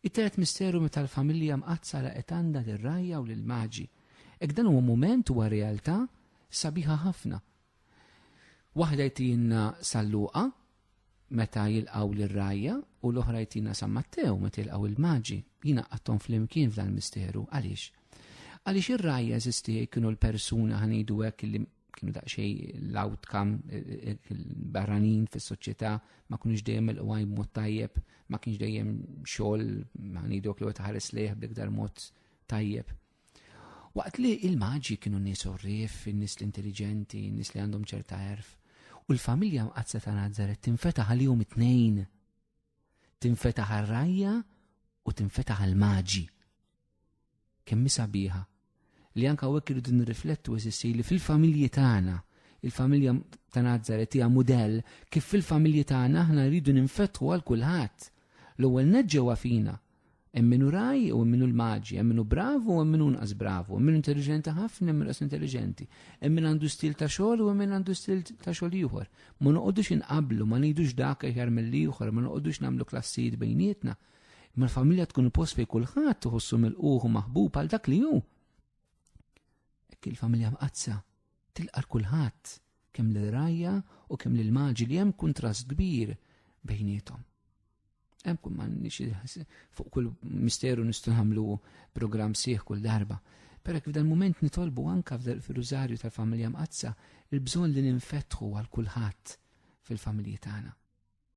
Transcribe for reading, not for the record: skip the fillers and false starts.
It-tielet misteru meta l-familja mqazza laqgħet għandha lir-rajja u lill-maġi. Hekk dan huwa mument huwa realtà sabiħa ħafna. Waħda jtina Salluqa meta jilqgħu lir-rajja u l-oħra jtina San Mattew meta jilqgħu il-maġi. Jiena qattahom flimkien f'dan misteru. Għaliex? Għaliex ir-rajja eżisti kienu l-persuna ħanidu hekk li kienu daqsxejn l-outcome barranin fis-soċjetà ma kunux dejjem il-qwaj b'mod tajjeb, ma kienx dejjem xogħol ħanidu hekk li wieħed ħares lejh b'iktar mod tajjeb. Waqt li il-maġi kienu nies orrif, in-nies l-intelligenti, in-nies li għandhom ċerta għerf. U l-familja mqazza ta' Nażaret tinfetaħ għalihom it-tnejn. Tinfetaħ għar-rajja u tinfetaħ għall-maġi. Kemm sabiħa li anke hawnhekk irridu nirriflettu eżissi li fil-familji tagħna, il-familja ta' Nażaret hija mudell kif fil-familji tagħna aħna rridu ninfetħu għal kulħadd. L-ewwel neġġewwa fina. Hemm minnu raj u hemm minnu l-maġi, hemm minnu bravu u hemm minnu inqas bravu, hemm minnu intelligenti ħafna, hemm minnu inqas intelligenti, hemm min għandu stil ta' xogħol u hemm min għandu stil ta' xogħol ieħor. Ma noqogħdux inqabblu, ma ngħidux dak aħjar mill-ieħor, ma noqogħdux nagħmlu klassijiet bejnietna. Imma l-familja tkun post fejn kulħadd iħossu milquh u maħbub għal dak li hu. Hekk il-familja mqazza tilqa' kulħadd kemm lil-rajja u kemm lill-maġi li hemm kuntrast kbir bejniethom. Hemm kun m'għandniex fuq kull misteru nistgħu nagħmlu programm sieħ kull darba. Però f'dan mument nitolbu anke fir-Rużarju tal-familja mqazza il-bżonn li ninfetħu għal kulħadd fil-familji tagħna.